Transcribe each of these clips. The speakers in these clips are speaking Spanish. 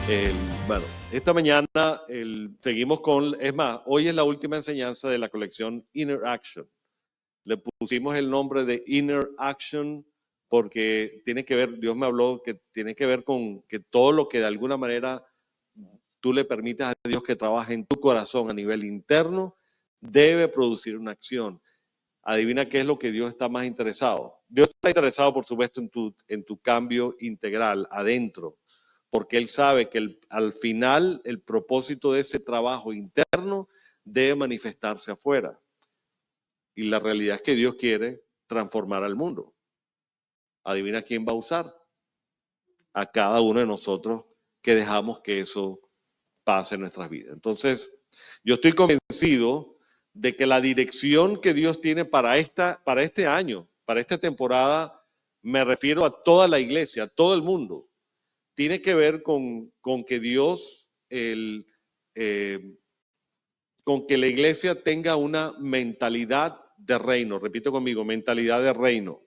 El, bueno, esta mañana seguimos con, es más, hoy es la última enseñanza de la colección Inner Action. Le pusimos el nombre de Inner Action porque tiene que ver, Dios me habló que tiene que ver con que todo lo que de alguna manera tú le permitas a Dios que trabaje en tu corazón a nivel interno, debe producir una acción. Adivina qué es lo que Dios está más interesado. Dios está interesado, por supuesto, en tu cambio integral adentro, porque Él sabe que al final el propósito de ese trabajo interno debe manifestarse afuera. Y la realidad es que Dios quiere transformar al mundo. Adivina quién va a usar. A cada uno de nosotros que dejamos que eso pase en nuestras vidas. Entonces, yo estoy convencido de que la dirección que Dios tiene para este año, para esta temporada, me refiero a toda la iglesia, a todo el mundo, tiene que ver con que Dios, con que la iglesia tenga una mentalidad de reino. Repito conmigo, mentalidad de reino.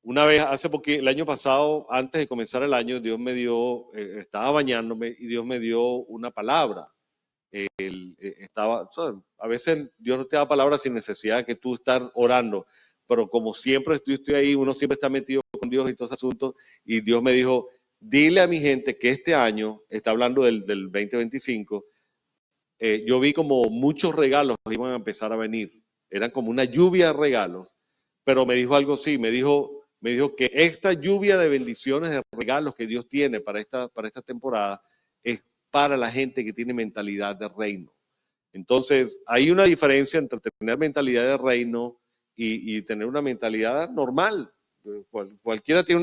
Una vez, el año pasado, antes de comenzar el año, Dios me dio, estaba bañándome y Dios me dio una palabra. A veces Dios no te da palabras sin necesidad de que tú estar orando, pero como siempre estoy ahí, uno siempre está metido con Dios y todos esos asuntos, y Dios me dijo, dile a mi gente que este año, está hablando del 2025, yo vi como muchos regalos iban a empezar a venir, eran como una lluvia de regalos, pero me dijo algo así, me dijo que esta lluvia de bendiciones, de regalos que Dios tiene para esta temporada, es para la gente que tiene mentalidad de reino. Entonces, hay una diferencia entre tener mentalidad de reino y tener una mentalidad normal. Cualquiera tiene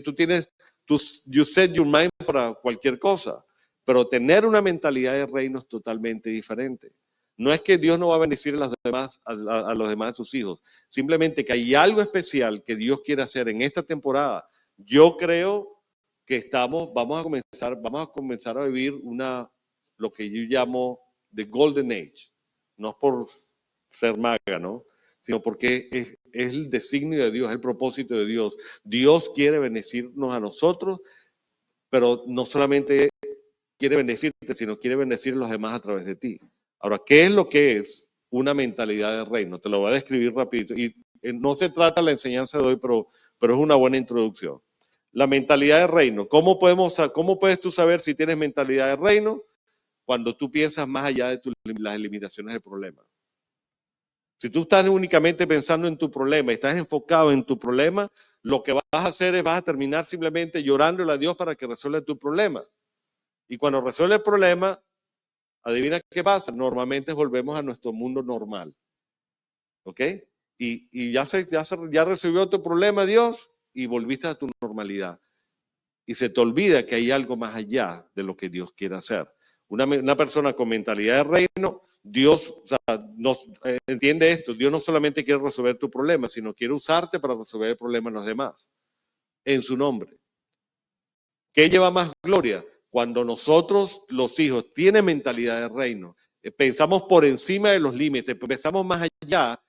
tú tienes, you set your mind para cualquier cosa, pero tener una mentalidad de reino es totalmente diferente. No es que Dios no va a bendecir a los demás de sus hijos, simplemente que hay algo especial que Dios quiere hacer en esta temporada. Yo creo que vamos a comenzar a vivir lo que yo llamo the Golden Age. No es por ser maga, ¿no? Sino porque es el designio de Dios, es el propósito de Dios. Dios quiere bendecirnos a nosotros, pero no solamente quiere bendecirte, sino quiere bendecir a los demás a través de ti. Ahora, ¿qué es lo que es una mentalidad de reino? Te lo voy a describir rapidito. Y no se trata la enseñanza de hoy, pero es una buena introducción. La mentalidad de reino. ¿Cómo puedes tú saber si tienes mentalidad de reino? Cuando tú piensas más allá de las limitaciones del problema. Si tú estás únicamente pensando en tu problema, estás enfocado en tu problema, lo que vas a hacer es vas a terminar simplemente llorándole a Dios para que resuelva tu problema. Y cuando resuelve el problema, adivina qué pasa. Normalmente volvemos a nuestro mundo normal. ¿Ok? Y ya resolvió tu problema Dios y volviste a tu normalidad. Y se te olvida que hay algo más allá de lo que Dios quiere hacer. Una persona con mentalidad de reino, Dios entiende esto. Dios no solamente quiere resolver tu problema, sino quiere usarte para resolver el problema de los demás. En su nombre. ¿Qué lleva más gloria? Cuando nosotros, los hijos, tienen mentalidad de reino, pensamos por encima de los límites, pensamos más allá,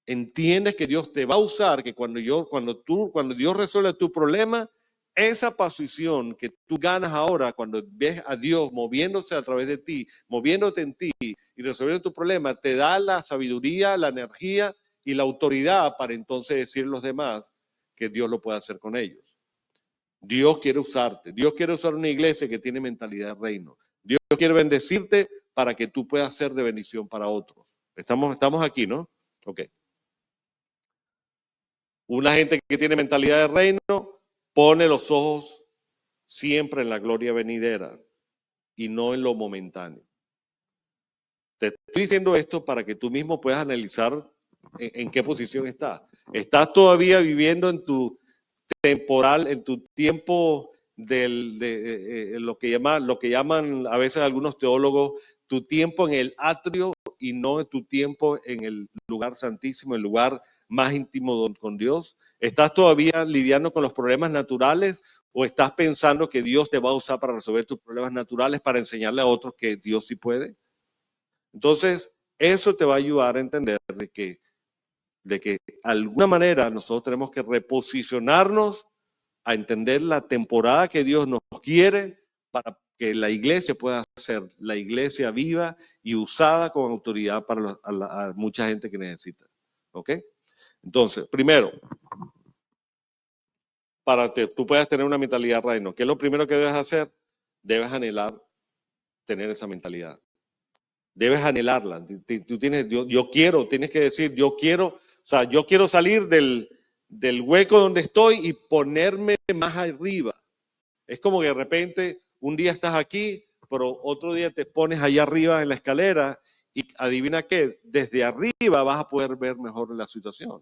entiendes que Dios te va a usar, que cuando Dios resuelve tu problema, esa posición que tú ganas ahora cuando ves a Dios moviéndose a través de ti, moviéndote en ti y resolviendo tu problema, te da la sabiduría, la energía y la autoridad para entonces decir a los demás que Dios lo puede hacer con ellos. Dios quiere usarte. Dios quiere usar una iglesia que tiene mentalidad de reino. Dios quiere bendecirte para que tú puedas ser de bendición para otros. Estamos aquí, ¿no? Ok. Una gente que tiene mentalidad de reino pone los ojos siempre en la gloria venidera y no en lo momentáneo. Te estoy diciendo esto para que tú mismo puedas analizar en qué posición estás. ¿Estás todavía viviendo en tu temporal, en tu tiempo de lo que llaman a veces algunos teólogos, tu tiempo en el atrio y no tu tiempo en el lugar santísimo, el lugar más íntimo con Dios? ¿Estás todavía lidiando con los problemas naturales o estás pensando que Dios te va a usar para resolver tus problemas naturales para enseñarle a otros que Dios sí puede? Entonces, eso te va a ayudar a entender de que de alguna manera nosotros tenemos que reposicionarnos a entender la temporada que Dios nos quiere para que la iglesia pueda ser la iglesia viva y usada con autoridad para a mucha gente que necesita. ¿Ok? Entonces, primero, para que tú puedas tener una mentalidad reino, ¿qué es lo primero que debes hacer? Debes anhelar tener esa mentalidad. Debes anhelarla. Tú tienes, yo quiero, tienes que decir, yo quiero salir del hueco donde estoy y ponerme más arriba. Es como que de repente un día estás aquí, pero otro día te pones allá arriba en la escalera y adivina qué, desde arriba vas a poder ver mejor la situación.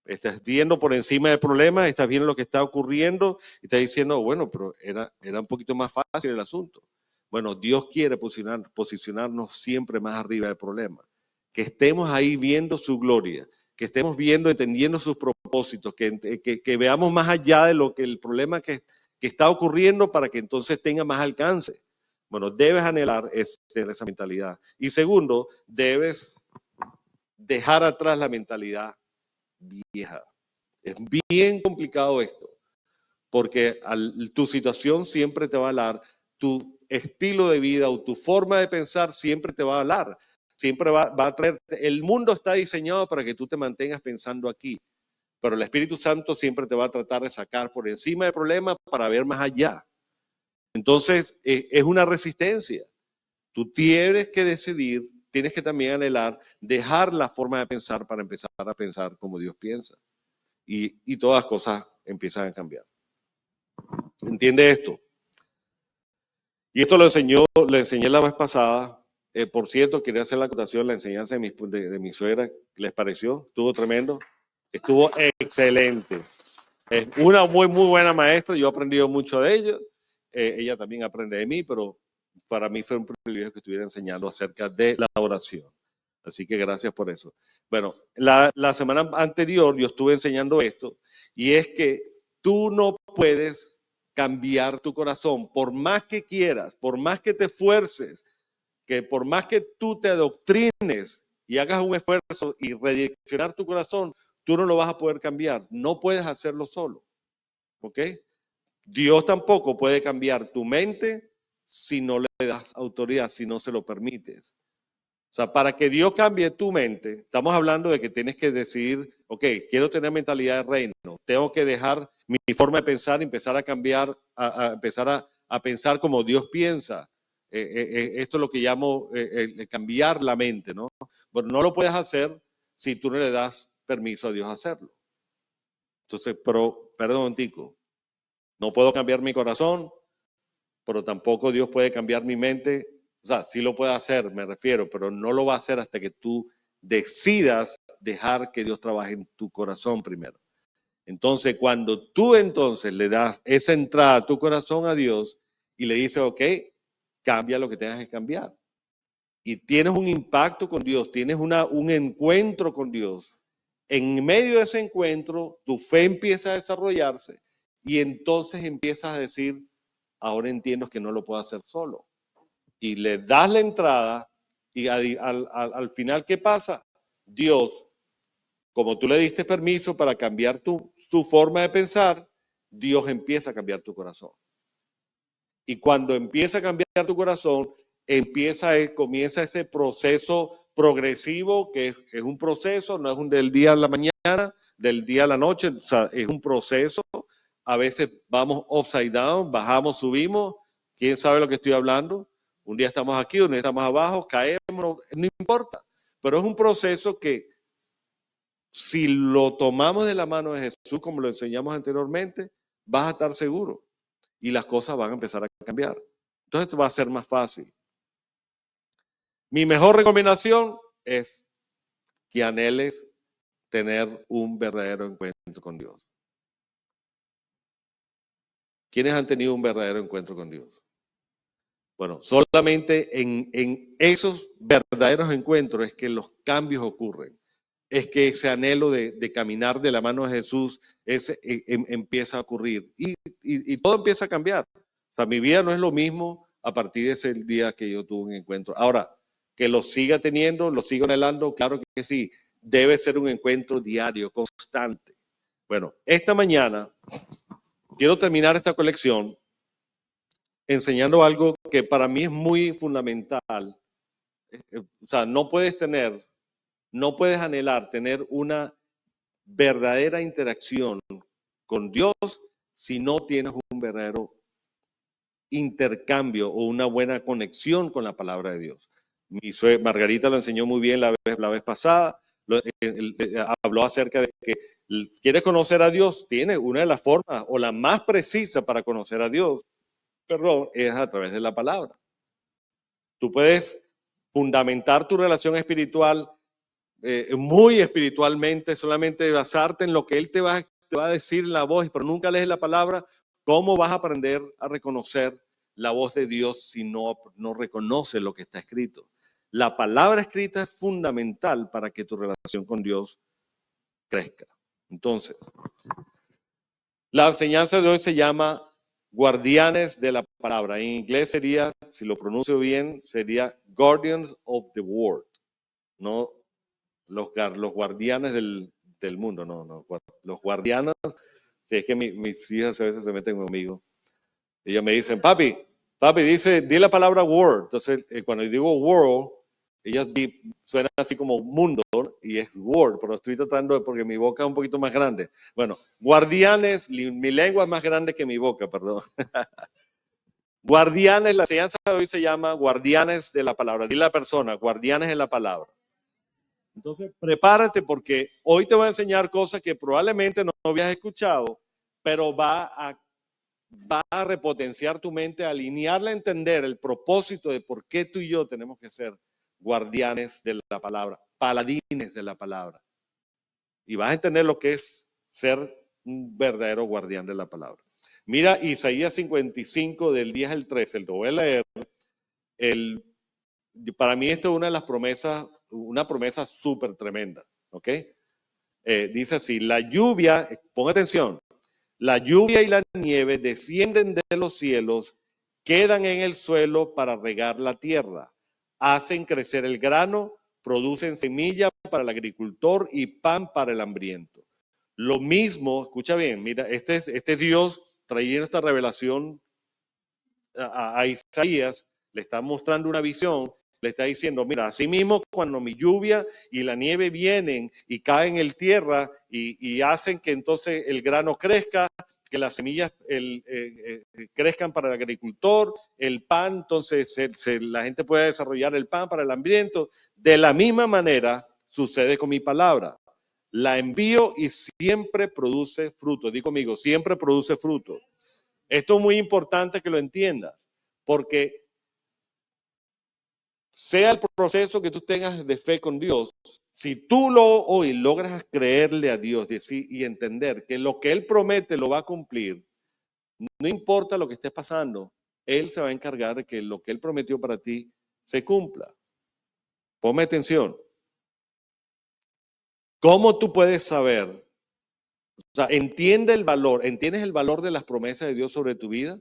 Estás viendo por encima del problema, estás viendo lo que está ocurriendo y estás diciendo, bueno, pero era un poquito más fácil el asunto. Bueno, Dios quiere posicionarnos siempre más arriba del problema. Que estemos ahí viendo su gloria, que estemos viendo, entendiendo sus propósitos, que veamos más allá de lo que el problema que está ocurriendo para que entonces tenga más alcance. Bueno, debes anhelar esa mentalidad. Y segundo, debes dejar atrás la mentalidad vieja. Es bien complicado esto, porque tu situación siempre te va a hablar, tu estilo de vida o tu forma de pensar siempre te va a hablar, siempre va a traer, el mundo está diseñado para que tú te mantengas pensando aquí, pero el Espíritu Santo siempre te va a tratar de sacar por encima del problema para ver más allá. Entonces, es una resistencia. Tú tienes que decidir, tienes que también anhelar, dejar la forma de pensar para empezar a pensar como Dios piensa. Y todas las cosas empiezan a cambiar. ¿Entiende esto? Y esto le enseñé la vez pasada. Por cierto, quería hacer la acotación, la enseñanza de mi suegra. ¿Les pareció? Estuvo tremendo. Estuvo excelente. Es una muy buena maestra. Yo he aprendido mucho de ella. Ella también aprende de mí, pero para mí fue un privilegio que estuviera enseñando acerca de la oración. Así que gracias por eso. Bueno, la semana anterior yo estuve enseñando esto, y es que tú no puedes cambiar tu corazón, por más que quieras, por más que te esfuerces, que por más que tú te adoctrines y hagas un esfuerzo y redireccionar tu corazón, tú no lo vas a poder cambiar. No puedes hacerlo solo. ¿Ok? Dios tampoco puede cambiar tu mente si no le das autoridad, si no se lo permites. O sea, para que Dios cambie tu mente, estamos hablando de que tienes que decidir, ok, quiero tener mentalidad de reino, tengo que dejar mi forma de pensar y empezar a cambiar, empezar a pensar como Dios piensa. Esto es lo que llamo cambiar la mente, ¿no? Bueno, no lo puedes hacer si tú no le das permiso a Dios hacerlo. Entonces, perdón, Tico, no puedo cambiar mi corazón, pero tampoco Dios puede cambiar mi mente. O sea, sí lo puede hacer, me refiero, pero no lo va a hacer hasta que tú decidas dejar que Dios trabaje en tu corazón primero. Entonces, cuando tú entonces le das esa entrada a tu corazón a Dios y le dices, ok, cambia lo que tengas que cambiar. Y tienes un impacto con Dios, tienes un encuentro con Dios. En medio de ese encuentro, tu fe empieza a desarrollarse y entonces empiezas a decir, ahora entiendo que no lo puedo hacer solo. Y le das la entrada y al final, ¿qué pasa? Dios, como tú le diste permiso para cambiar tu forma de pensar, Dios empieza a cambiar tu corazón. Y cuando empieza a cambiar tu corazón, comienza ese proceso progresivo, que es un proceso, no es un del día a la mañana, del día a la noche, o sea, es un proceso. A veces vamos upside down, bajamos, subimos, quién sabe lo que estoy hablando. Un día estamos aquí, un día estamos abajo, caemos, no importa. Pero es un proceso que si lo tomamos de la mano de Jesús, como lo enseñamos anteriormente, vas a estar seguro y las cosas van a empezar a cambiar. Entonces va a ser más fácil. Mi mejor recomendación es que anheles tener un verdadero encuentro con Dios. ¿Quiénes han tenido un verdadero encuentro con Dios? Bueno, solamente en esos verdaderos encuentros es que los cambios ocurren. Es que ese anhelo de caminar de la mano de Jesús empieza a ocurrir y todo empieza a cambiar. O sea, mi vida no es lo mismo a partir de ese día que yo tuve un encuentro. Ahora, que lo siga teniendo, lo sigo anhelando, claro que sí. Debe ser un encuentro diario, constante. Bueno, esta mañana quiero terminar esta colección enseñando algo que para mí es muy fundamental. O sea, no puedes anhelar tener una verdadera interacción con Dios si no tienes un verdadero intercambio o una buena conexión con la palabra de Dios. Margarita lo enseñó muy bien la vez pasada, habló acerca de que quieres conocer a Dios, tiene una de las formas o la más precisa para conocer a Dios, es a través de la palabra. Tú puedes fundamentar tu relación espiritual muy espiritualmente, solamente basarte en lo que Él te va a decir en la voz, pero nunca lees la palabra. ¿Cómo vas a aprender a reconocer la voz de Dios si no reconoces lo que está escrito? La palabra escrita es fundamental para que tu relación con Dios crezca. Entonces, la enseñanza de hoy se llama Guardianes de la Palabra. En inglés sería, si lo pronuncio bien, sería Guardians of the Word. No los guardianes del mundo, no. Los guardianes, si es que mis hijas a veces se meten conmigo. Ellas me dicen, papi, di la palabra word. Entonces, cuando digo world, ellas suena así como mundo y es word, pero estoy tratando porque mi boca es un poquito más grande. Bueno, guardianes, mi lengua es más grande que mi boca, perdón. Guardianes, la enseñanza de hoy se llama Guardianes de la Palabra. Dile a la persona, guardianes de la palabra. Entonces, prepárate porque hoy te voy a enseñar cosas que probablemente no habías escuchado, pero va a repotenciar tu mente, a alinearla a entender el propósito de por qué tú y yo tenemos que ser guardianes de la palabra, paladines de la palabra. Y vas a entender lo que es ser un verdadero guardián de la palabra. Mira Isaías 55 del 10 al 13, lo voy a leer. Para mí esto es una de las promesas, una promesa súper tremenda, ¿ok? Dice así, la lluvia, pon atención, la lluvia y la nieve descienden de los cielos, quedan en el suelo para regar la tierra, hacen crecer el grano, producen semilla para el agricultor y pan para el hambriento. Lo mismo, escucha bien, mira, este es Dios trayendo esta revelación a Isaías, le está mostrando una visión, le está diciendo, mira, así mismo cuando mi lluvia y la nieve vienen y caen en el tierra y hacen que entonces el grano crezca, que las semillas crezcan para el agricultor, el pan, entonces la gente puede desarrollar el pan para el hambriento. De la misma manera sucede con mi palabra. La envío y siempre produce fruto. Di conmigo, siempre produce fruto. Esto es muy importante que lo entiendas, porque sea el proceso que tú tengas de fe con Dios, si tú hoy logras creerle a Dios y entender que lo que Él promete lo va a cumplir, no importa lo que esté pasando, Él se va a encargar de que lo que Él prometió para ti se cumpla. Ponme atención. ¿Cómo tú puedes saber? O sea, ¿entiendes el valor de las promesas de Dios sobre tu vida?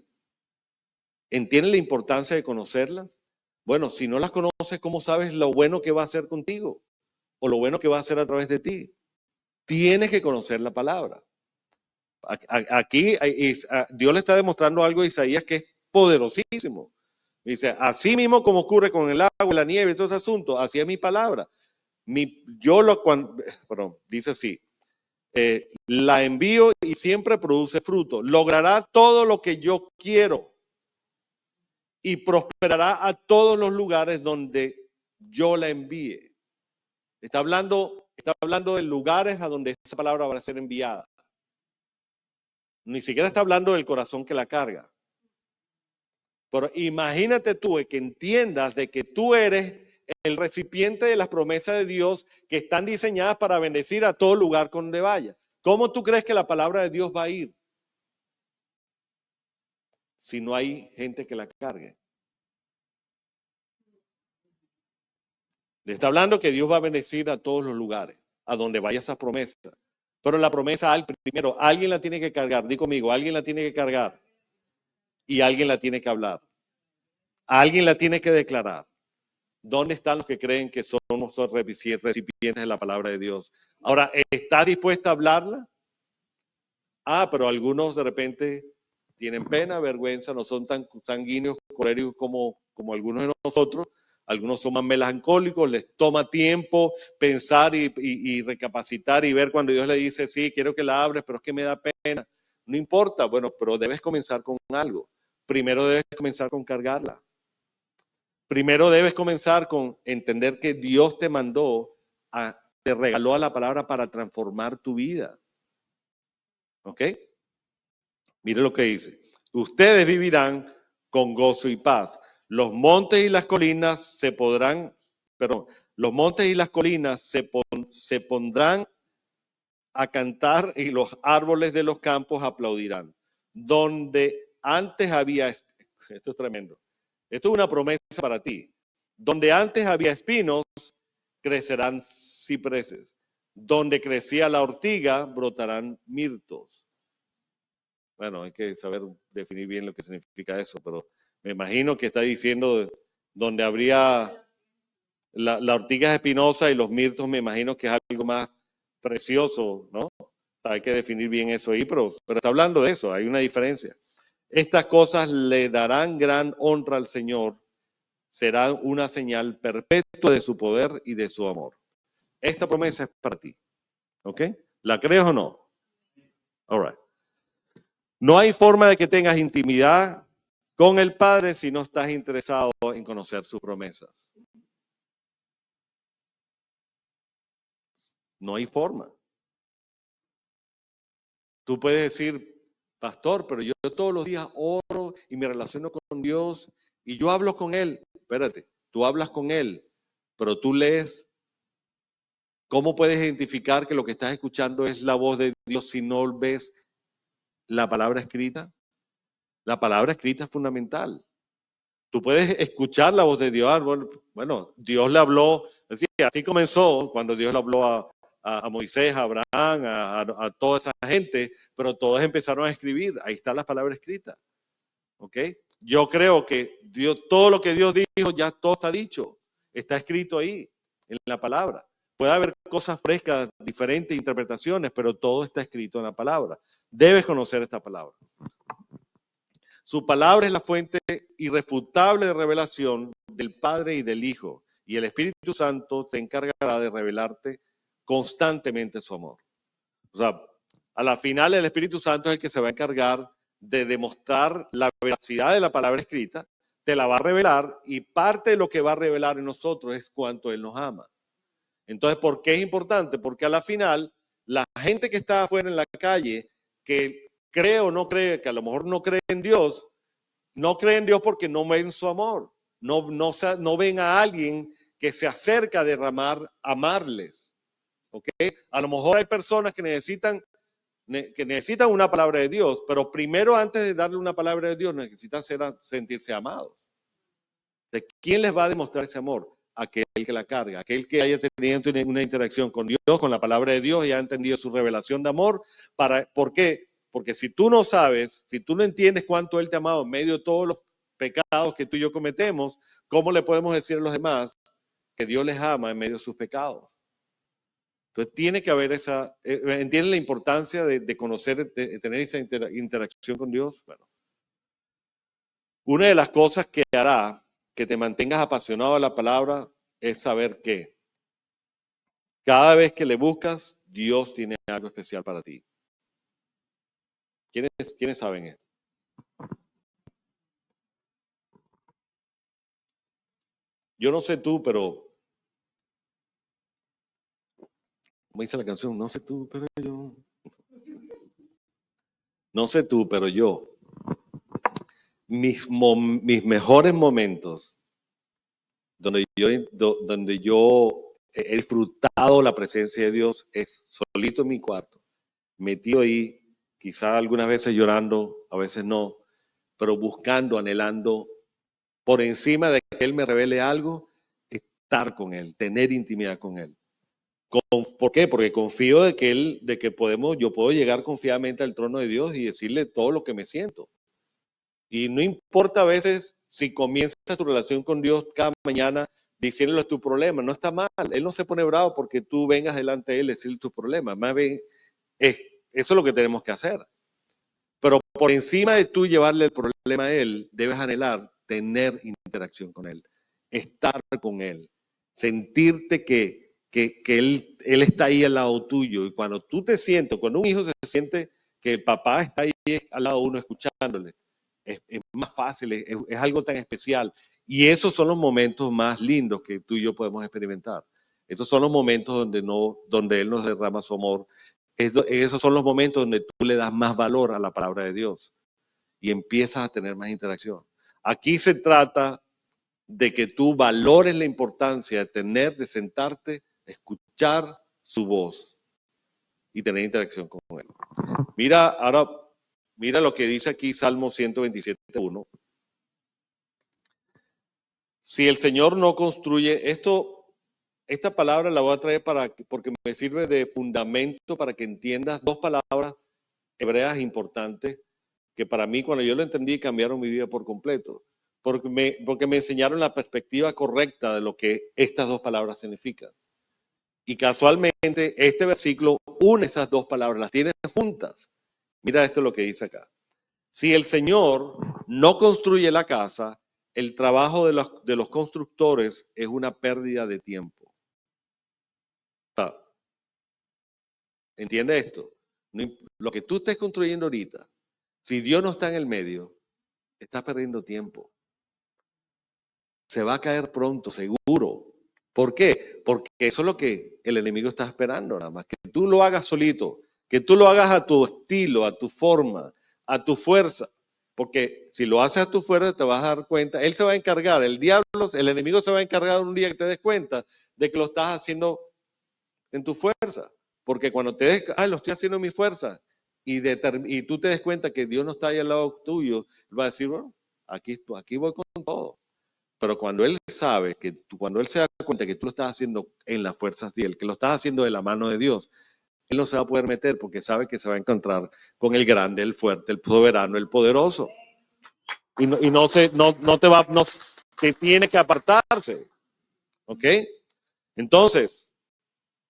¿Entiendes la importancia de conocerlas? Bueno, si no las conoces, ¿cómo sabes lo bueno que va a hacer contigo? O lo bueno que va a hacer a través de ti. Tienes que conocer la palabra. Aquí Dios le está demostrando algo a Isaías que es poderosísimo. Dice, así mismo como ocurre con el agua, la nieve y todo ese asunto, así es mi palabra. Dice así, la envío y siempre produce fruto. Logrará todo lo que yo quiero y prosperará a todos los lugares donde yo la envíe. Está hablando de lugares a donde esa palabra va a ser enviada. Ni siquiera está hablando del corazón que la carga. Pero imagínate tú que entiendas de que tú eres el recipiente de las promesas de Dios que están diseñadas para bendecir a todo lugar donde vaya. ¿Cómo tú crees que la palabra de Dios va a ir si no hay gente que la cargue? Le está hablando que Dios va a bendecir a todos los lugares, a donde vaya esa promesa. Pero la promesa, primero, alguien la tiene que cargar. Di conmigo, alguien la tiene que cargar. Y alguien la tiene que hablar. Alguien la tiene que declarar. ¿Dónde están los que creen que somos recipientes de la palabra de Dios? Ahora, ¿estás dispuesta a hablarla? Pero algunos de repente tienen pena, vergüenza, no son tan sanguíneos, coléricos como algunos de nosotros. Algunos son más melancólicos, les toma tiempo pensar y recapacitar y ver cuando Dios le dice, sí, quiero que la abres, pero es que me da pena. No importa, bueno, pero debes comenzar con algo. Primero debes comenzar con cargarla. Primero debes comenzar con entender que Dios te te regaló a la palabra para transformar tu vida. ¿Ok? Mire lo que dice. Ustedes vivirán con gozo y paz. Los montes y las colinas los montes y las colinas se pondrán a cantar y los árboles de los campos aplaudirán. Donde antes había, esto es tremendo, esto es una promesa para ti. Donde antes había espinos, crecerán cipreses. Donde crecía la ortiga, brotarán mirtos. Bueno, hay que saber definir bien lo que significa eso, pero me imagino que está diciendo donde habría la ortiga espinosa y los mirtos, me imagino que es algo más precioso, ¿no? O sea, hay que definir bien eso ahí, pero está hablando de eso, hay una diferencia. Estas cosas le darán gran honra al Señor, serán una señal perpetua de su poder y de su amor. Esta promesa es para ti, ¿ok? ¿La crees o no? All right. No hay forma de que tengas intimidad con el Padre si no estás interesado en conocer sus promesas. No hay forma. Tú puedes decir, pastor, pero yo todos los días oro y me relaciono con Dios y yo hablo con Él. Espérate, tú hablas con Él, pero tú lees. ¿Cómo puedes identificar que lo que estás escuchando es la voz de Dios si no ves la palabra escrita? La palabra escrita es fundamental. Tú puedes escuchar la voz de Dios. Bueno, Dios le habló, así comenzó cuando Dios le habló a Moisés, a Abraham, a toda esa gente, pero todos empezaron a escribir. Ahí está la palabra escrita. ¿Ok? Yo creo que Dios, todo lo que Dios dijo, ya todo está dicho. Está escrito ahí, en la palabra. Puede haber cosas frescas, diferentes interpretaciones, pero todo está escrito en la palabra. Debes conocer esta palabra. Su palabra es la fuente irrefutable de revelación del Padre y del Hijo, y el Espíritu Santo se encargará de revelarte constantemente su amor. O sea, a la final el Espíritu Santo es el que se va a encargar de demostrar la veracidad de la palabra escrita, te la va a revelar y parte de lo que va a revelar en nosotros es cuánto Él nos ama. Entonces, ¿por qué es importante? Porque a la final, la gente que está afuera en la calle, que cree o no cree, que a lo mejor no cree en Dios, no creen en Dios porque no ven su amor. No ven a alguien que se acerca a derramar, amarles. ¿Ok? A lo mejor hay personas que necesitan una palabra de Dios, pero primero antes de darle una palabra de Dios necesitan sentirse amados. ¿De quién les va a demostrar ese amor? Aquel que la carga, aquel que haya tenido una interacción con Dios, con la palabra de Dios y ha entendido su revelación de amor. ¿Por qué? Porque si tú no sabes, si tú no entiendes cuánto Él te ha amado en medio de todos los pecados que tú y yo cometemos, ¿cómo le podemos decir a los demás que Dios les ama en medio de sus pecados? Entonces tiene que haber ¿entienden la importancia de conocer, de tener esa interacción con Dios? Bueno, una de las cosas que hará que te mantengas apasionado a la palabra es saber que cada vez que le buscas, Dios tiene algo especial para ti. ¿Quiénes saben esto? Yo no sé tú, pero como dice la canción, no sé tú, pero yo. No sé tú, pero yo. Mis mejores momentos donde yo he disfrutado la presencia de Dios es solito en mi cuarto, metido ahí, quizá algunas veces llorando, a veces no, pero buscando, anhelando, por encima de que Él me revele algo, estar con Él, tener intimidad con Él. ¿Por qué? Porque confío de que yo puedo llegar confiadamente al trono de Dios y decirle todo lo que me siento. Y no importa a veces si comienzas tu relación con Dios cada mañana diciéndole tu problema, no está mal. Él no se pone bravo porque tú vengas delante de Él y decirle tus problemas. Más bien, eso es lo que tenemos que hacer. por encima de tú llevarle el problema a él, debes anhelar tener interacción con él, estar con él, sentirte que él está ahí al lado tuyo. Y cuando tú te sientes, cuando un hijo se siente que el papá está ahí al lado de uno escuchándole, es más fácil, es algo tan especial. Y esos son los momentos más lindos que tú y yo podemos experimentar. Estos son los momentos donde Él nos derrama su amor. Esos son los momentos donde tú le das más valor a la palabra de Dios y empiezas a tener más interacción. Aquí se trata de que tú valores la importancia de sentarte, escuchar su voz y tener interacción con Él. Mira lo que dice aquí Salmo 127:1. Si el Señor no construye esta palabra la voy a traer porque me sirve de fundamento para que entiendas dos palabras hebreas importantes que para mí cuando yo lo entendí cambiaron mi vida por completo, porque me enseñaron la perspectiva correcta de lo que estas dos palabras significan. Y casualmente este versículo une esas dos palabras, las tiene juntas. Mira esto lo que dice acá. Si el Señor no construye la casa, el trabajo de los constructores es una pérdida de tiempo. ¿Entiende esto? Lo que tú estés construyendo ahorita, si Dios no está en el medio, estás perdiendo tiempo. Se va a caer pronto, seguro. ¿Por qué? Porque eso es lo que el enemigo está esperando, nada más. Que tú lo hagas solito, que tú lo hagas a tu estilo, a tu forma, a tu fuerza. Porque si lo haces a tu fuerza, te vas a dar cuenta. Él se va a encargar, el enemigo se va a encargar un día que te des cuenta de que lo estás haciendo en tu fuerza. Porque cuando te des, lo estoy haciendo en mi fuerza, y tú te des cuenta que Dios no está ahí al lado tuyo, él va a decir, bueno, aquí voy con todo. Pero cuando él sabe cuando él se da cuenta que tú lo estás haciendo en las fuerzas de él, que lo estás haciendo de la mano de Dios, él no se va a poder meter porque sabe que se va a encontrar con el grande, el fuerte, el soberano, el poderoso. Y que tiene que apartarse. ¿Ok? Entonces,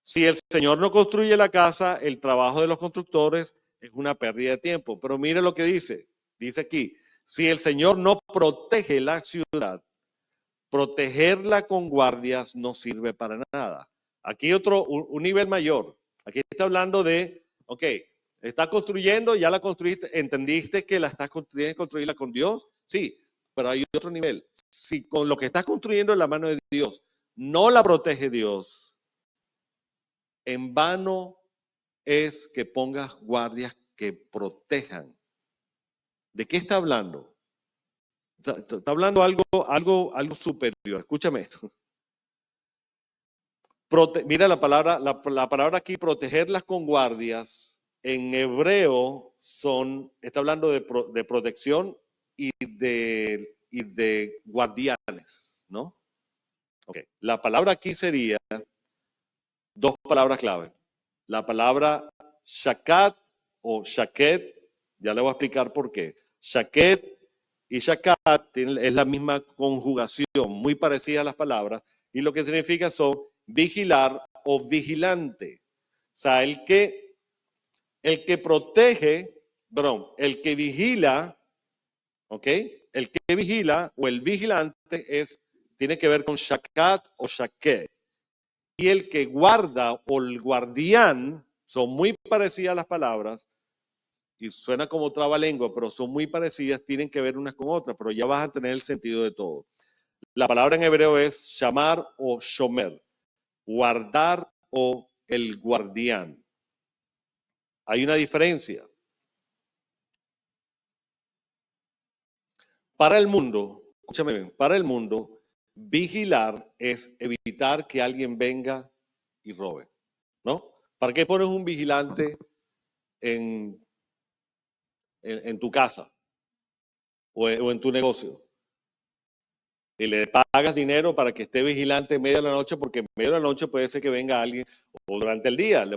si el Señor no construye la casa, el trabajo de los constructores es una pérdida de tiempo. Pero mire lo que dice. Dice aquí, si el Señor no protege la ciudad, protegerla con guardias no sirve para nada. Aquí un nivel mayor. Aquí está hablando de, ok, estás construyendo, ya la construiste, ¿entendiste que tienes que construirla con Dios? Sí, pero hay otro nivel. Si con lo que estás construyendo en la mano de Dios no la protege Dios, en vano es que pongas guardias que protejan. ¿De qué está hablando? Está hablando algo superior. Escúchame esto. Mira la palabra aquí, protegerlas con guardias, en hebreo está hablando de protección y de guardianes, ¿no? Okay. La palabra aquí sería dos palabras clave. La palabra shakat o shaket, ya le voy a explicar por qué. Shaket y shakat es la misma conjugación, muy parecida a las palabras, y lo que significa son vigilar o vigilante. O sea, el que protege, el que vigila, ¿ok? El que vigila o el vigilante tiene que ver con shakat o shaket. Y el que guarda o el guardián, son muy parecidas las palabras, y suena como trabalengua, pero son muy parecidas, tienen que ver unas con otras, pero ya vas a tener el sentido de todo. La palabra en hebreo es shamar o shomer, guardar o el guardián. Hay una diferencia. Para el mundo, escúchame bien, para el mundo, vigilar es evitar que alguien venga y robe, ¿no? ¿Para qué pones un vigilante en tu casa o en tu negocio? Y le pagas dinero para que esté vigilante en medio de la noche, porque en medio de la noche puede ser que venga alguien, o durante el día.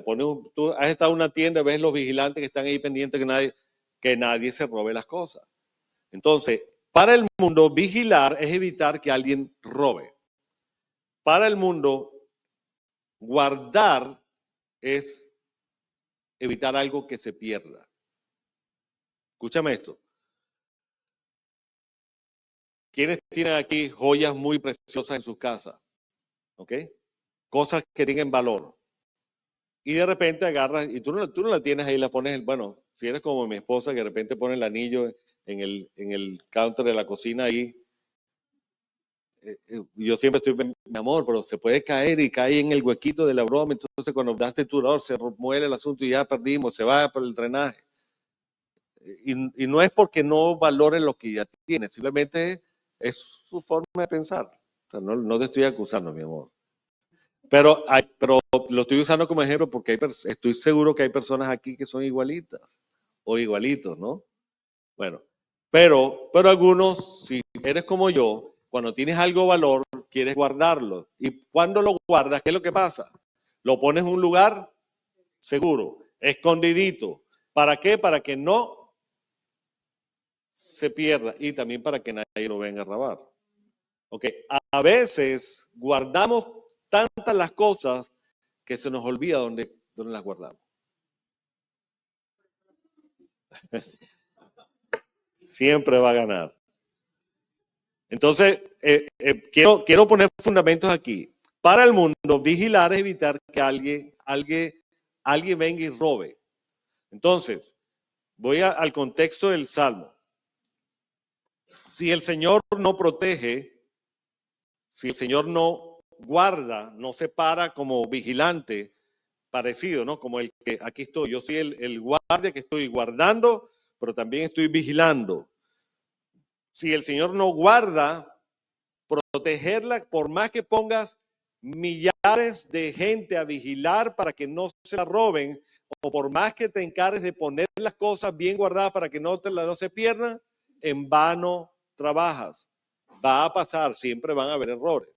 Tú has estado en una tienda, ves los vigilantes que están ahí pendientes que nadie se robe las cosas. Entonces, para el mundo, vigilar es evitar que alguien robe. Para el mundo, guardar es evitar algo que se pierda. Escúchame esto. ¿Quiénes tienen aquí joyas muy preciosas en sus casas? ¿Ok? Cosas que tienen valor. Y de repente agarras, y tú no la tienes ahí, la pones, bueno, si eres como mi esposa, que de repente pone el anillo en el counter de la cocina ahí. Yo siempre estoy, mi amor, pero se puede caer y cae en el huequito de la broma. Entonces, cuando daste tu dolor, se muere el asunto y ya perdimos, se va por el drenaje. Y no es porque no valore lo que ya tiene, simplemente es su forma de pensar. O sea, no te estoy acusando, mi amor. Pero lo estoy usando como ejemplo porque estoy seguro que hay personas aquí que son igualitas o igualitos, ¿no? Bueno, pero algunos, si eres como yo, cuando tienes algo de valor, quieres guardarlo. Y cuando lo guardas, ¿qué es lo que pasa? Lo pones en un lugar seguro, escondidito. ¿Para qué? Para que no se pierda y también para que nadie lo venga a robar. Ok, a veces guardamos tantas las cosas que se nos olvida dónde las guardamos. Siempre va a ganar. Entonces, quiero poner fundamentos aquí. Para el mundo, vigilar es evitar que alguien venga y robe. Entonces, voy al contexto del Salmo. Si el Señor no protege, si el Señor no guarda, no se para como vigilante, parecido, ¿no? Como el que aquí estoy. Yo soy el guardia que estoy guardando, pero también estoy vigilando. Si el Señor no guarda, protegerla, por más que pongas millares de gente a vigilar para que no se la roben, o por más que te encargues de poner las cosas bien guardadas para que no se pierdan, en vano trabajas. Va a pasar, siempre van a haber errores.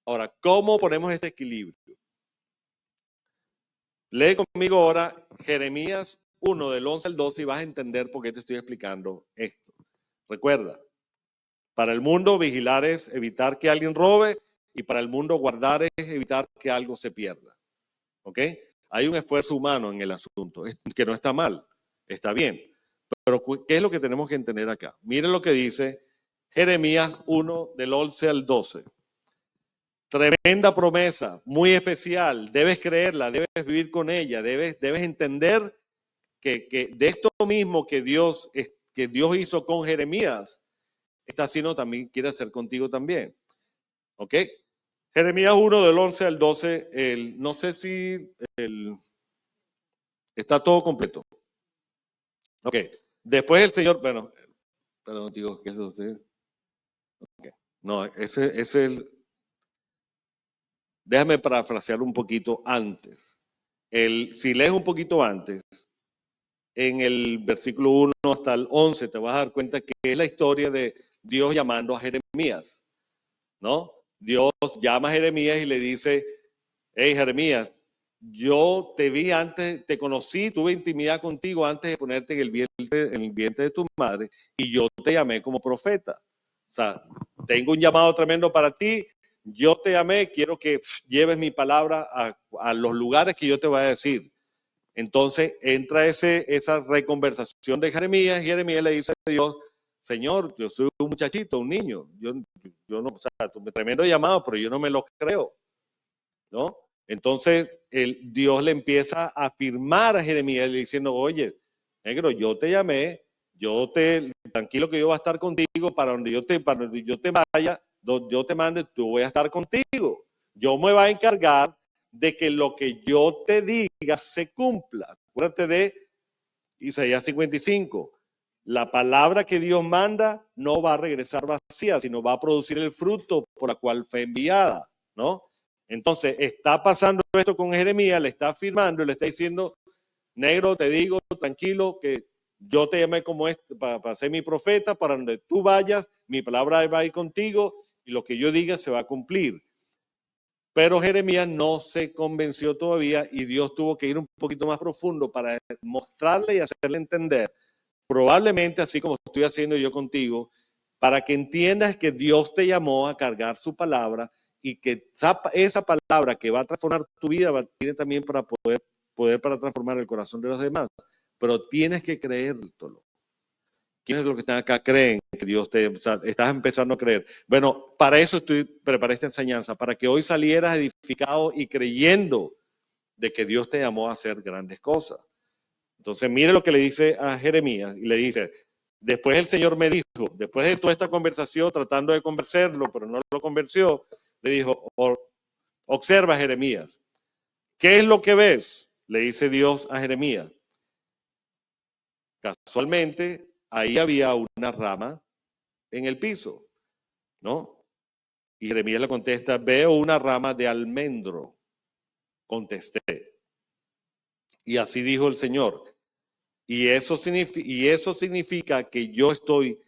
Ahora, ¿cómo ponemos este equilibrio? Lee conmigo ahora Jeremías 1 del 11 al 12 y vas a entender por qué te estoy explicando esto. Recuerda, para el mundo vigilar es evitar que alguien robe y para el mundo guardar es evitar que algo se pierda. ¿Ok? Hay un esfuerzo humano en el asunto, que no está mal, está bien. Pero ¿qué es lo que tenemos que entender acá? Miren lo que dice Jeremías 1 del 11 al 12. Tremenda promesa, muy especial. Debes creerla, debes vivir con ella, debes entender que de esto mismo que Dios hizo con Jeremías, está haciendo también, quiere hacer contigo también. ¿Ok? Jeremías 1 del 11 al 12, no sé si está todo completo. Ok. Después el Señor, bueno, perdón, digo, ¿qué es usted? Okay. No, ese es déjame parafrasear un poquito antes. Si lees un poquito antes, en el versículo 1 hasta el 11, te vas a dar cuenta que es la historia de Dios llamando a Jeremías, ¿no? Dios llama a Jeremías y le dice, hey Jeremías, yo te vi antes, te conocí, tuve intimidad contigo antes de ponerte en el vientre de tu madre y yo te llamé como profeta. O sea, tengo un llamado tremendo para ti, yo te llamé, quiero que lleves mi palabra a los lugares que yo te voy a decir. Entonces entra esa reconversación de Jeremías y Jeremías le dice a Dios, Señor, yo soy un muchachito, un niño, yo no, o sea, tremendo llamado, pero yo no me lo creo, ¿no? Entonces Dios le empieza a afirmar a Jeremías diciendo, oye, negro, yo te llamé, tranquilo que yo voy a estar contigo, para donde yo te vaya, donde yo te mande, tú voy a estar contigo. Yo me voy a encargar de que lo que yo te diga se cumpla. Acuérdate de Isaías 55. La palabra que Dios manda no va a regresar vacía, sino va a producir el fruto por la cual fue enviada, ¿no? Entonces, está pasando esto con Jeremías, le está afirmando, le está diciendo, negro, te digo, tranquilo, que yo te llamé como para ser mi profeta, para donde tú vayas, mi palabra va a ir contigo y lo que yo diga se va a cumplir. Pero Jeremías no se convenció todavía y Dios tuvo que ir un poquito más profundo para mostrarle y hacerle entender, probablemente así como estoy haciendo yo contigo, para que entiendas que Dios te llamó a cargar su palabra y que esa palabra que va a transformar tu vida tiene también para poder para transformar el corazón de los demás. pero tienes que creértelo. ¿Quiénes de los que están acá creen que Dios te... O sea, estás empezando a creer? Bueno, para eso preparé esta enseñanza, para que hoy salieras edificado y creyendo de que Dios te llamó a hacer grandes cosas. Entonces, mire lo que le dice a Jeremías, y le dice, después el Señor me dijo, después de toda esta conversación, tratando de convencerlo, pero no lo convenció, le dijo, observa Jeremías, ¿qué es lo que ves? Le dice Dios a Jeremías. Casualmente, ahí había una rama en el piso, ¿no? Y Jeremías le contesta, veo una rama de almendro. Contesté. Y así dijo el Señor. Y eso significa que yo estoy,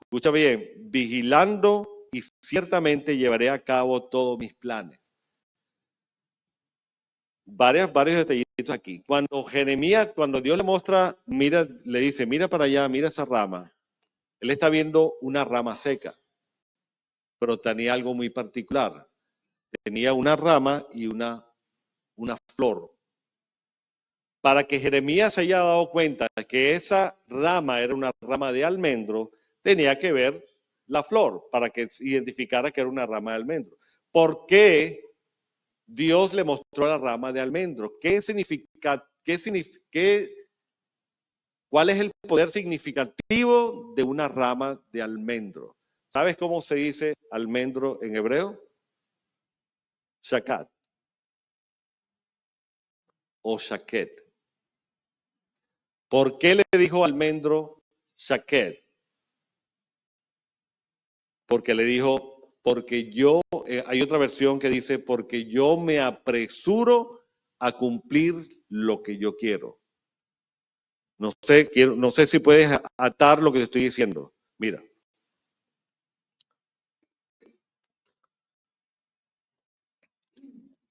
escucha bien, vigilando y ciertamente llevaré a cabo todos mis planes. Varios detallitos aquí. Cuando Dios le muestra, mira, le dice, mira para allá, mira esa rama. Él está viendo una rama seca, pero tenía algo muy particular. Tenía una rama y una flor. Para que Jeremías se haya dado cuenta de que esa rama era una rama de almendro, tenía que ver la flor para que identificara que era una rama de almendro. ¿Por qué Dios le mostró la rama de almendro? ¿Cuál es el poder significativo de una rama de almendro? ¿Sabes cómo se dice almendro en hebreo? Shakat o shaket. ¿Por qué le dijo almendro shaket? Porque le dijo, hay otra versión que dice, porque yo me apresuro a cumplir lo que yo quiero. No sé si puedes atar lo que te estoy diciendo. Mira.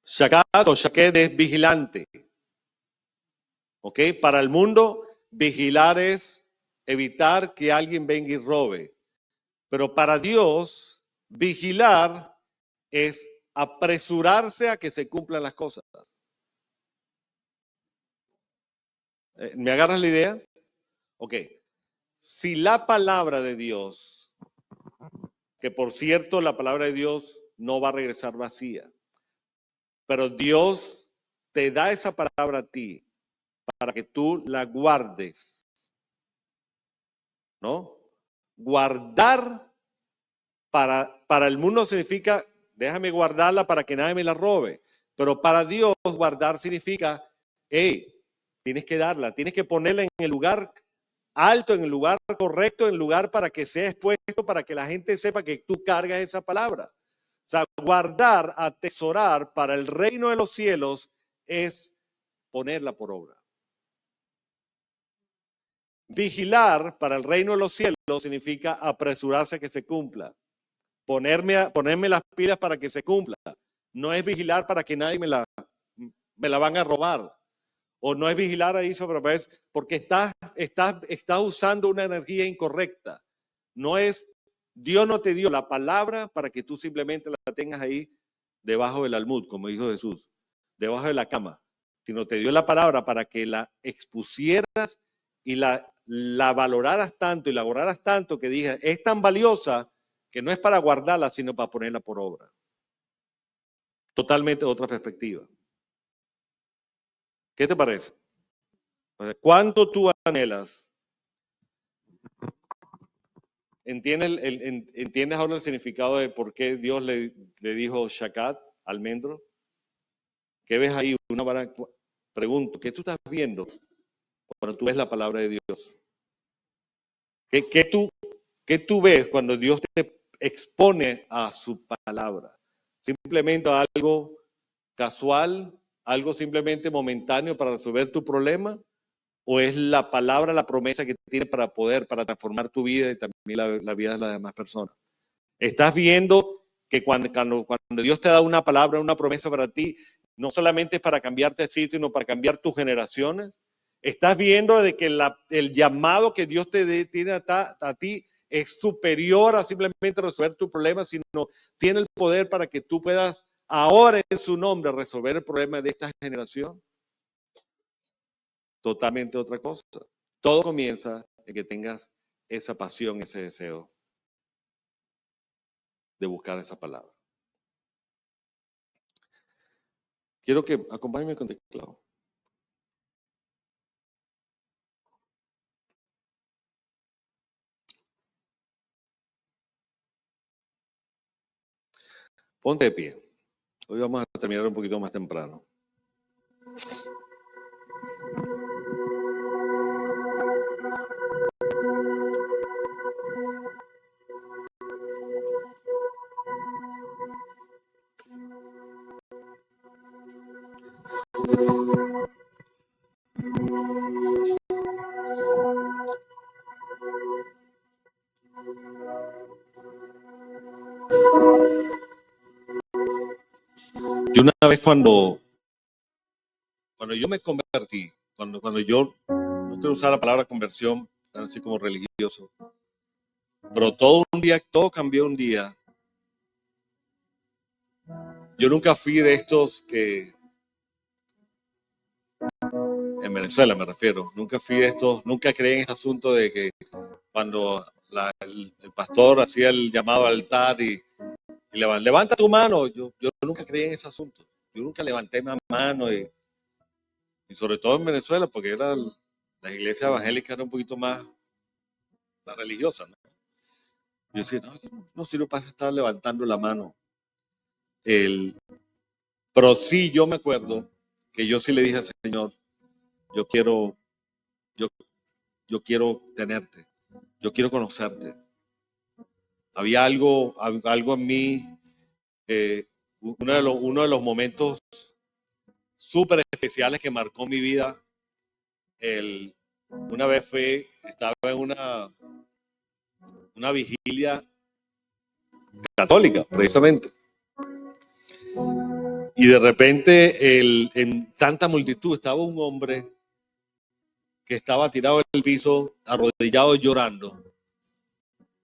Shakat o shaket es vigilante. ¿Ok? Para el mundo, vigilar es evitar que alguien venga y robe. Pero para Dios, vigilar es apresurarse a que se cumplan las cosas. ¿Me agarras la idea? Ok. Si la palabra de Dios, que por cierto la palabra de Dios no va a regresar vacía, pero Dios te da esa palabra a ti para que tú la guardes, ¿no? Guardar para el mundo significa, déjame guardarla para que nadie me la robe, pero para Dios guardar significa, hey, tienes que darla, tienes que ponerla en el lugar alto, en el lugar correcto, en el lugar para que sea expuesto, para que la gente sepa que tú cargas esa palabra. O sea, guardar, atesorar para el reino de los cielos es ponerla por obra. Vigilar para el reino de los cielos significa apresurarse a que se cumpla. Ponerme las pilas para que se cumpla. No es vigilar para que nadie me la van a robar. O no es vigilar ahí sobre porque estás usando una energía incorrecta. No es, Dios no te dio la palabra para que tú simplemente la tengas ahí debajo del almud, como dijo Jesús, debajo de la cama, sino te dio la palabra para que la expusieras y la valoraras tanto y la guardaras tanto que dije, es tan valiosa que no es para guardarla, sino para ponerla por obra. Totalmente otra perspectiva. ¿Qué te parece? ¿Cuánto tú anhelas? ¿Entiendes ahora el significado de por qué Dios le dijo shakat, almendro? ¿Qué ves ahí? Pregunto, ¿qué tú estás viendo cuando tú ves la palabra de Dios? ¿Qué tú ves cuando Dios te expone a su palabra? ¿Simplemente algo casual, algo simplemente momentáneo para resolver tu problema? ¿O es la palabra, la promesa que tiene para transformar tu vida y también la vida de las demás personas? Estás viendo que cuando Dios te da una palabra, una promesa para ti, no solamente es para cambiarte así, sino para cambiar tus generaciones. Estás viendo de que el llamado que Dios tiene a ti es superior a simplemente resolver tu problema, sino tiene el poder para que tú puedas ahora en su nombre resolver el problema de esta generación. totalmente otra cosa. Todo comienza en que tengas esa pasión, ese deseo de buscar esa palabra. Quiero que acompáñenme con teclado. Ponte de pie. Hoy vamos a terminar un poquito más temprano. Y una vez cuando yo me convertí, cuando yo, no quiero usar la palabra conversión, así como religioso, pero todo cambió un día. Yo nunca fui de estos que, en Venezuela me refiero, nunca fui de estos, nunca creí en este asunto de que cuando el pastor hacía el llamado al altar y levanta tu mano, yo nunca creí en ese asunto. Yo nunca levanté mi mano y sobre todo en Venezuela, porque las iglesias evangélicas eran un poquito más religiosas, ¿no? Yo decía, no sirve para estar levantando la mano. Pero sí, yo me acuerdo que yo sí le dije al Señor, yo quiero tenerte, yo quiero conocerte. Había algo en mí, uno de los momentos súper especiales que marcó mi vida. Una vez estaba en una vigilia católica, precisamente. Y de repente, en tanta multitud, estaba un hombre que estaba tirado en el piso, arrodillado y llorando.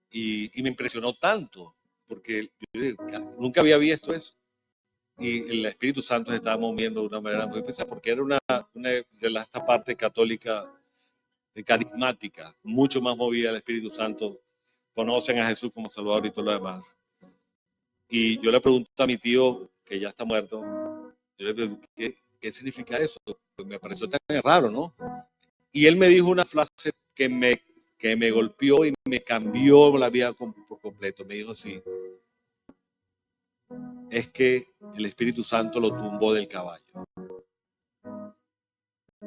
Y me impresionó tanto, porque yo nunca había visto eso. Y el Espíritu Santo se estaba moviendo de una manera muy especial, porque era una de esta parte católica carismática, mucho más movida el Espíritu Santo. Conocen a Jesús como Salvador y todo lo demás. Y yo le pregunto a mi tío, que ya está muerto, yo le pregunto, ¿qué significa eso? Pues me pareció tan raro, ¿no? Y él me dijo una frase que me golpeó y me cambió la vida por completo. Me dijo así, es que el Espíritu Santo lo tumbó del caballo.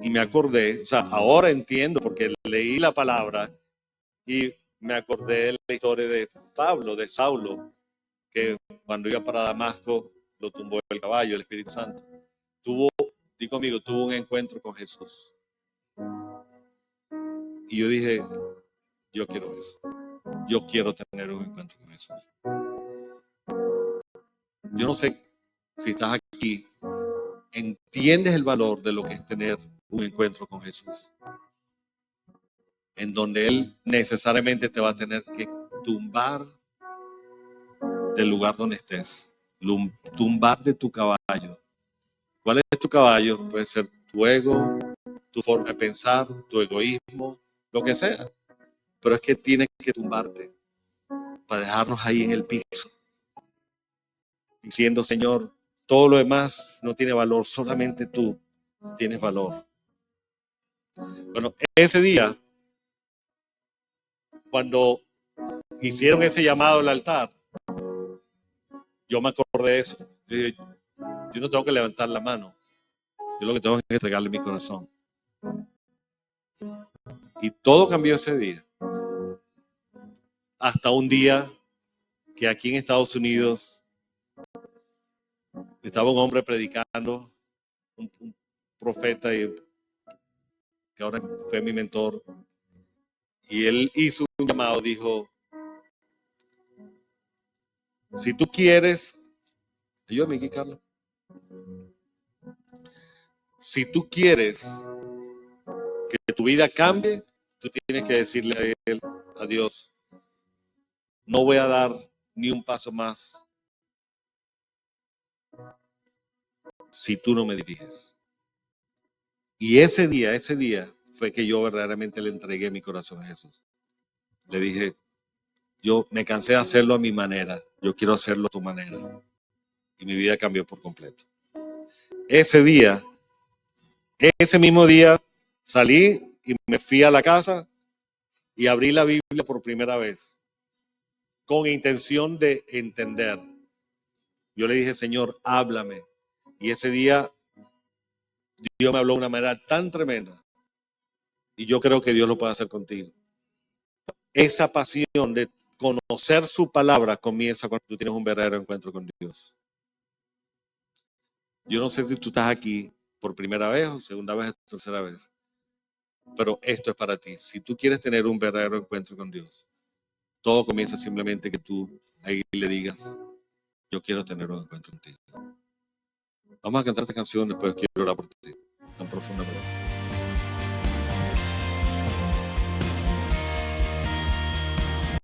Y me acordé, o sea, ahora entiendo porque leí la palabra y me acordé de la historia de Pablo, de Saulo, que cuando iba para Damasco lo tumbó el caballo, el Espíritu Santo. Tuvo un encuentro con Jesús. Y yo dije, yo quiero eso. Yo quiero tener un encuentro con Jesús. Yo no sé si estás aquí, entiendes el valor de lo que es tener un encuentro con Jesús, en donde Él necesariamente te va a tener que tumbar del lugar donde estés, tumbar de tu caballo. ¿Cuál es tu caballo? Puede ser tu ego, tu forma de pensar, tu egoísmo, lo que sea. Pero es que tienes que tumbarte para dejarnos ahí en el piso, diciendo, Señor, todo lo demás no tiene valor, solamente tú tienes valor. Bueno, ese día, cuando hicieron ese llamado al altar, yo me acordé de eso. Yo no tengo que levantar la mano, yo lo que tengo que entregarle mi corazón. Y todo cambió ese día. Hasta un día que aquí en Estados Unidos estaba un hombre predicando, un profeta que ahora fue mi mentor, y él hizo un llamado, dijo, si tú quieres, ayúdame aquí, Carlos, si tú quieres que tu vida cambie, tú tienes que decirle a Dios, no voy a dar ni un paso más si tú no me diriges. Y ese día fue que yo verdaderamente le entregué mi corazón a Jesús. Le dije, yo me cansé de hacerlo a mi manera, yo quiero hacerlo a tu manera. Y mi vida cambió por completo. Ese mismo día, salí y me fui a la casa y abrí la Biblia por primera vez, con intención de entender. Yo le dije, Señor, háblame. Y ese día Dios me habló de una manera tan tremenda. Y yo creo que Dios lo puede hacer contigo. Esa pasión de conocer su palabra comienza cuando tú tienes un verdadero encuentro con Dios. Yo no sé si tú estás aquí por primera vez o segunda vez o tercera vez, pero esto es para ti. Si tú quieres tener un verdadero encuentro con Dios, todo comienza simplemente que tú ahí le digas, yo quiero tener un encuentro contigo. Vamos a cantar esta canción, después quiero orar por ti, tan profundamente.